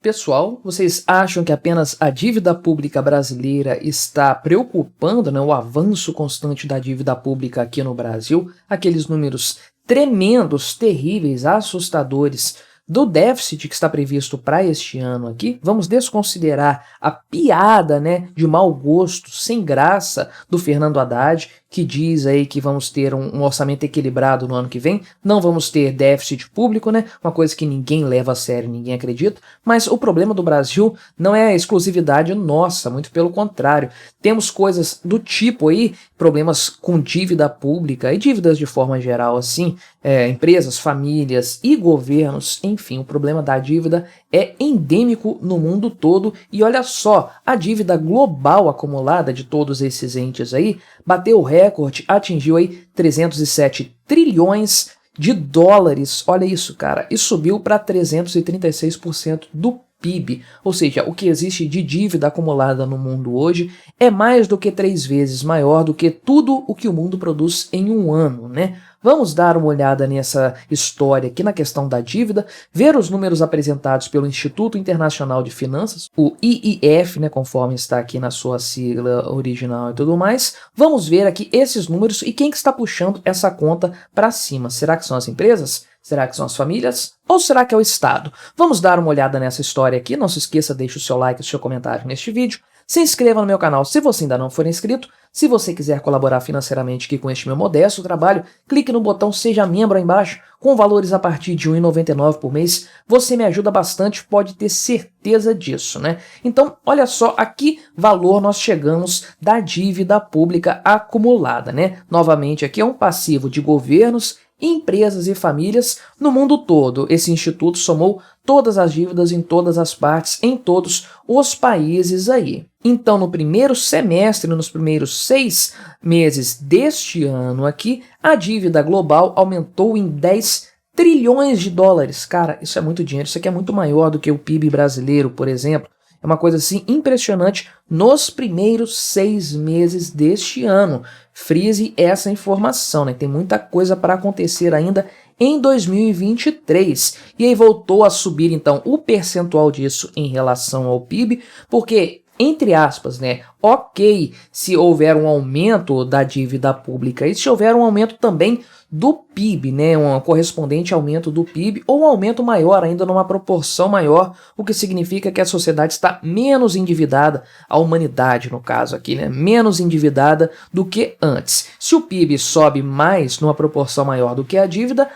Pessoal, vocês acham que apenas a dívida pública brasileira está preocupando, né, o avanço constante da dívida pública aqui no Brasil? Aqueles números tremendos, terríveis, assustadores do déficit que está previsto para este ano aqui? Vamos desconsiderar a piada, né, de mau gosto, sem graça, do Fernando Haddad, que diz aí que vamos ter um orçamento equilibrado no ano que vem, não vamos ter déficit público, né? Uma coisa que ninguém leva a sério, ninguém acredita, mas o problema do Brasil não é a exclusividade nossa, muito pelo contrário. Temos coisas do tipo aí, problemas com dívida pública e dívidas de forma geral, assim, empresas, famílias e governos, enfim, o problema da dívida é endêmico no mundo todo e olha só, a dívida global acumulada de todos esses entes aí bateu o recorde, atingiu aí 307 trilhões de dólares, olha isso, cara, e subiu para 336% do PIB, ou seja, o que existe de dívida acumulada no mundo hoje é mais do que 3 vezes maior do que tudo o que o mundo produz em um ano, né? Vamos dar uma olhada nessa história aqui na questão da dívida, ver os números apresentados pelo Instituto Internacional de Finanças, o IIF, né, conforme está aqui na sua sigla original e tudo mais. Vamos ver aqui esses números e quem que está puxando essa conta para cima. Será que são as empresas? Será que são as famílias? Ou será que é o Estado? Vamos dar uma olhada nessa história aqui. Não se esqueça, deixe o seu like e o seu comentário neste vídeo. Se inscreva no meu canal se você ainda não for inscrito. Se você quiser colaborar financeiramente aqui com este meu modesto trabalho, clique no botão Seja Membro aí embaixo, com valores a partir de R$ 1,99 por mês. Você me ajuda bastante, pode ter certeza disso, né? Então, olha só a que valor nós chegamos da dívida pública acumulada, né? Novamente, aqui é um passivo de governos, empresas e famílias no mundo todo. Esse instituto somou todas as dívidas em todas as partes, em todos os países aí. Então, no primeiro semestre, nos primeiros 6 meses deste ano aqui, a dívida global aumentou em 10 trilhões de dólares. Cara, isso é muito dinheiro, isso aqui é muito maior do que o PIB brasileiro, por exemplo. É uma coisa assim impressionante nos primeiros 6 meses deste ano. Frise essa informação, né? Tem muita coisa para acontecer ainda em 2023. E aí voltou a subir então o percentual disso em relação ao PIB, porque, entre aspas, né? Ok, se houver um aumento da dívida pública e se houver um aumento também do PIB, né, um correspondente aumento do PIB ou um aumento maior ainda numa proporção maior, o que significa que a sociedade está menos endividada, a humanidade no caso aqui, né, menos endividada do que antes. Se o PIB sobe mais numa proporção maior do que a dívida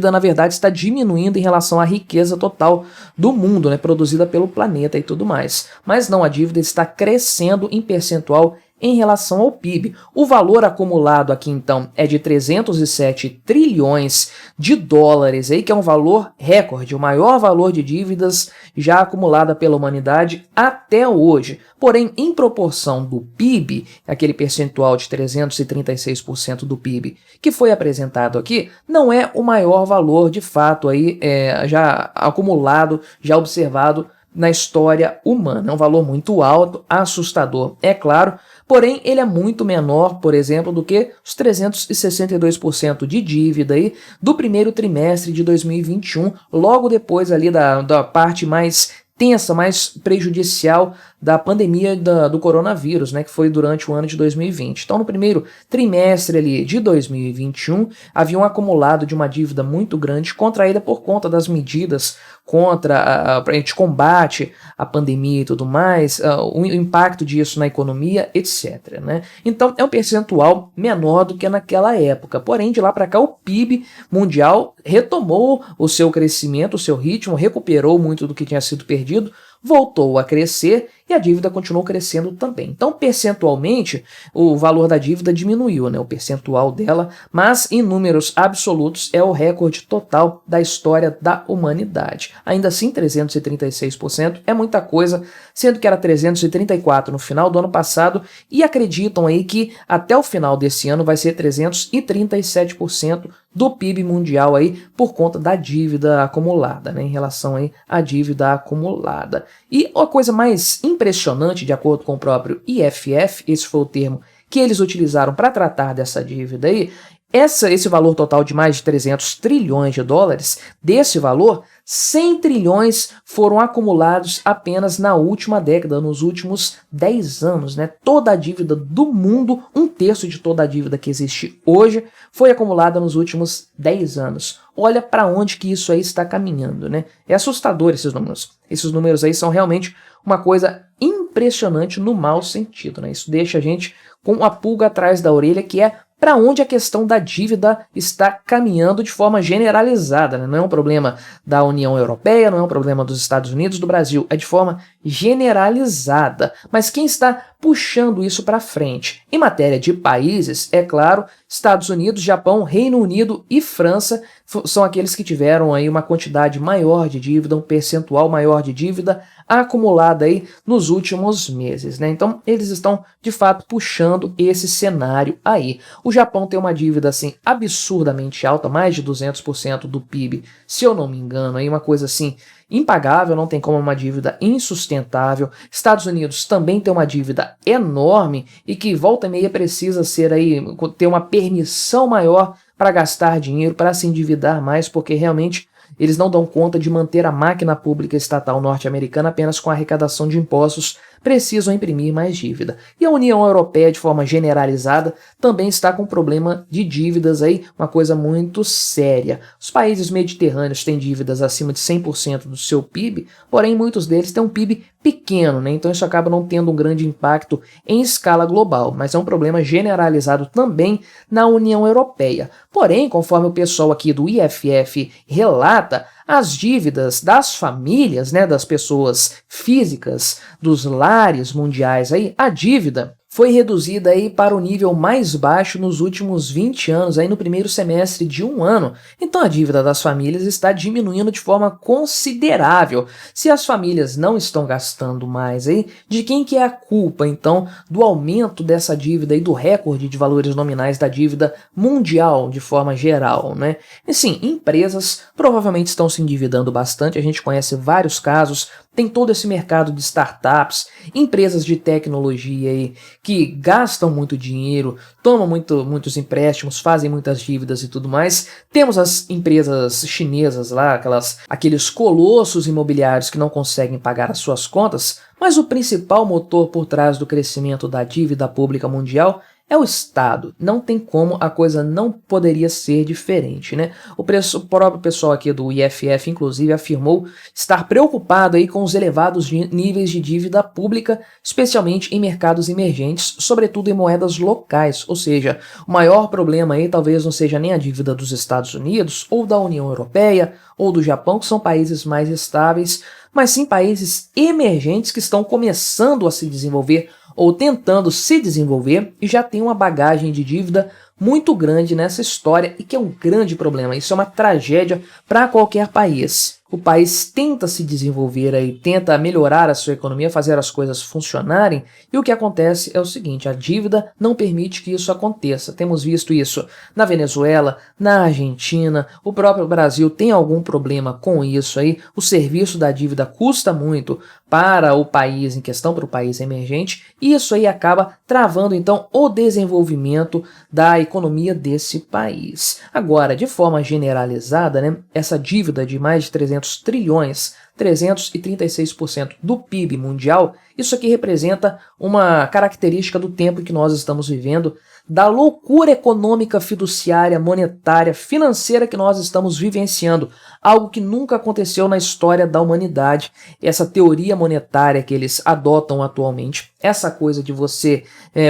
na verdade está diminuindo em relação à riqueza total do mundo, né, produzida pelo planeta e tudo mais. Mas não, a dívida está crescendo em percentual em relação ao PIB. O valor acumulado aqui, então, é de 307 trilhões de dólares, aí, que é um valor recorde, o maior valor de dívidas já acumulada pela humanidade até hoje. Porém, em proporção do PIB, aquele percentual de 336% do PIB que foi apresentado aqui, não é o maior valor, de fato, aí, já acumulado, já observado na história humana. É um valor muito alto, assustador, é claro, porém ele é muito menor, por exemplo, do que os 362% de dívida aí do primeiro trimestre de 2021, logo depois ali da parte mais tensa, mais prejudicial da pandemia do coronavírus, né, que foi durante o ano de 2020. Então, no primeiro trimestre ali de 2021, havia um acumulado de uma dívida muito grande contraída por conta das medidas contra de combate à pandemia e tudo mais, o impacto disso na economia, etc, né? Então, é um percentual menor do que naquela época. Porém, de lá para cá, o PIB mundial retomou o seu crescimento, o seu ritmo, recuperou muito do que tinha sido perdido, voltou a crescer e a dívida continuou crescendo também. Então, percentualmente, o valor da dívida diminuiu, né, o percentual dela, mas em números absolutos é o recorde total da história da humanidade. Ainda assim, 336% é muita coisa, sendo que era 334% no final do ano passado e acreditam aí que até o final desse ano vai ser 337% do PIB mundial aí por conta da dívida acumulada, né, em relação aí à dívida acumulada. E a coisa mais impressionante, de acordo com o próprio IFF, esse foi o termo que eles utilizaram para tratar dessa dívida aí, Esse valor total de mais de 300 trilhões de dólares, desse valor, 100 trilhões foram acumulados apenas na última década, nos últimos 10 anos, né? Toda a dívida do mundo, um terço de toda a dívida que existe hoje, foi acumulada nos últimos 10 anos. Olha para onde que isso aí está caminhando, né? É assustador esses números. Esses números aí são realmente uma coisa impressionante no mau sentido, né? Isso deixa a gente com a pulga atrás da orelha, que é para onde a questão da dívida está caminhando de forma generalizada, né? Não é um problema da União Europeia, não é um problema dos Estados Unidos, do Brasil, é de forma generalizada. Mas quem está puxando isso para frente? Em matéria de países, é claro, Estados Unidos, Japão, Reino Unido e França são aqueles que tiveram aí uma quantidade maior de dívida, um percentual maior de dívida acumulada aí nos últimos meses, né? Então, eles estão, de fato, puxando esse cenário aí. O Japão tem uma dívida, assim, absurdamente alta, mais de 200% do PIB, se eu não me engano, aí uma coisa, assim, impagável, não tem como, uma dívida insustentável. Estados Unidos também tem uma dívida enorme e que volta e meia precisa ser aí, ter uma permissão maior para gastar dinheiro, para se endividar mais, porque realmente eles não dão conta de manter a máquina pública estatal norte-americana apenas com a arrecadação de impostos, precisam imprimir mais dívida. E a União Europeia, de forma generalizada, também está com problema de dívidas aí, uma coisa muito séria. Os países mediterrâneos têm dívidas acima de 100% do seu PIB, porém muitos deles têm um PIB pequeno, né? Então isso acaba não tendo um grande impacto em escala global, mas é um problema generalizado também na União Europeia. Porém, conforme o pessoal aqui do IFF relata, as dívidas das famílias, né, das pessoas físicas, dos lares mundiais, aí, a dívida foi reduzida aí para o nível mais baixo nos últimos 20 anos, aí no primeiro semestre de um ano. Então a dívida das famílias está diminuindo de forma considerável. Se as famílias não estão gastando mais aí, de quem que é a culpa, então, do aumento dessa dívida e do recorde de valores nominais da dívida mundial de forma geral, né? E sim, empresas provavelmente estão se endividando bastante, a gente conhece vários casos, tem todo esse mercado de startups, empresas de tecnologia aí, que gastam muito dinheiro, tomam muitos empréstimos, fazem muitas dívidas e tudo mais. Temos as empresas chinesas lá, aqueles colossos imobiliários que não conseguem pagar as suas contas, mas o principal motor por trás do crescimento da dívida pública mundial é o Estado. Não tem como, a coisa não poderia ser diferente, né? O próprio pessoal aqui do IFF, inclusive, afirmou estar preocupado aí com os elevados níveis de dívida pública, especialmente em mercados emergentes, sobretudo em moedas locais. Ou seja, o maior problema aí talvez não seja nem a dívida dos Estados Unidos, ou da União Europeia, ou do Japão, que são países mais estáveis, mas sim países emergentes que estão começando a se desenvolver ou tentando se desenvolver e já tem uma bagagem de dívida muito grande nessa história e que é um grande problema. Isso é uma tragédia para qualquer país. O país tenta se desenvolver aí, tenta melhorar a sua economia, fazer as coisas funcionarem, e o que acontece é o seguinte: a dívida não permite que isso aconteça. Temos visto isso na Venezuela, na Argentina, o próprio Brasil tem algum problema com isso aí. O serviço da dívida custa muito para o país em questão, para o país emergente, e isso aí acaba travando então o desenvolvimento da economia desse país. Agora, de forma generalizada, né, essa dívida de mais de 300 trilhões, 336% do PIB mundial, isso aqui representa uma característica do tempo em que nós estamos vivendo, da loucura econômica, fiduciária, monetária, financeira que nós estamos vivenciando, algo que nunca aconteceu na história da humanidade. Essa teoria monetária que eles adotam atualmente, essa coisa de você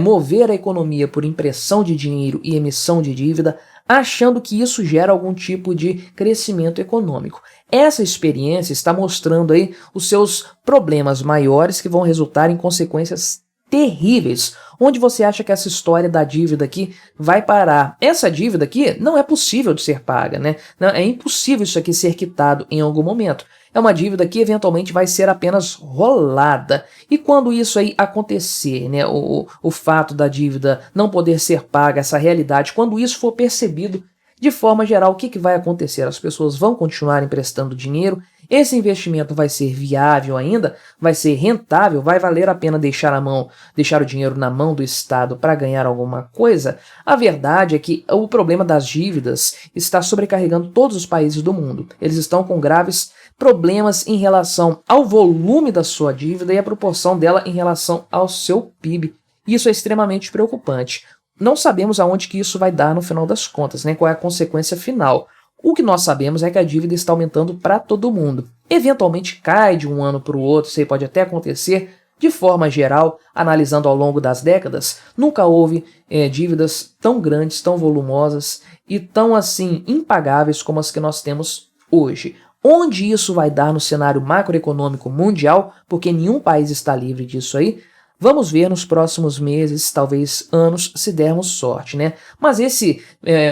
mover a economia por impressão de dinheiro e emissão de dívida, achando que isso gera algum tipo de crescimento econômico. Essa experiência está mostrando aí os seus problemas maiores que vão resultar em consequências terríveis. Onde você acha que essa história da dívida aqui vai parar? Essa dívida aqui não é possível de ser paga, né? É impossível isso aqui ser quitado em algum momento. É uma dívida que eventualmente vai ser apenas rolada. E quando isso aí acontecer, né, o fato da dívida não poder ser paga, essa realidade, quando isso for percebido, de forma geral, o que vai acontecer? As pessoas vão continuar emprestando dinheiro, Esse investimento vai ser viável ainda? Vai ser rentável? Vai valer a pena deixar o dinheiro na mão do Estado para ganhar alguma coisa? A verdade é que o problema das dívidas está sobrecarregando todos os países do mundo. Eles estão com graves problemas em relação ao volume da sua dívida e a proporção dela em relação ao seu PIB. Isso é extremamente preocupante. Não sabemos aonde que isso vai dar no final das contas, né? Qual é a consequência final. O que nós sabemos é que a dívida está aumentando para todo mundo. Eventualmente cai de um ano para o outro, isso aí pode até acontecer. De forma geral, analisando ao longo das décadas, nunca houve dívidas tão grandes, tão volumosas e tão assim impagáveis como as que nós temos hoje. Onde isso vai dar no cenário macroeconômico mundial, porque nenhum país está livre disso aí, vamos ver nos próximos meses, talvez anos, se dermos sorte, né? Mas esse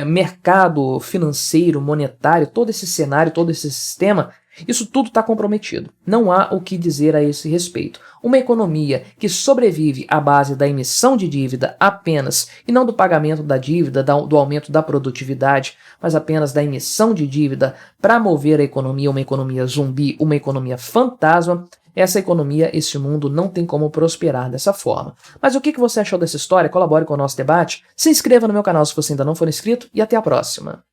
mercado financeiro, monetário, todo esse cenário, todo esse sistema, isso tudo está comprometido. Não há o que dizer a esse respeito. Uma economia que sobrevive à base da emissão de dívida apenas, e não do pagamento da dívida, do aumento da produtividade, mas apenas da emissão de dívida para mover a economia, uma economia zumbi, uma economia fantasma, essa economia, esse mundo não tem como prosperar dessa forma. Mas o que você achou dessa história? Colabore com o nosso debate, se inscreva no meu canal se você ainda não for inscrito e até a próxima.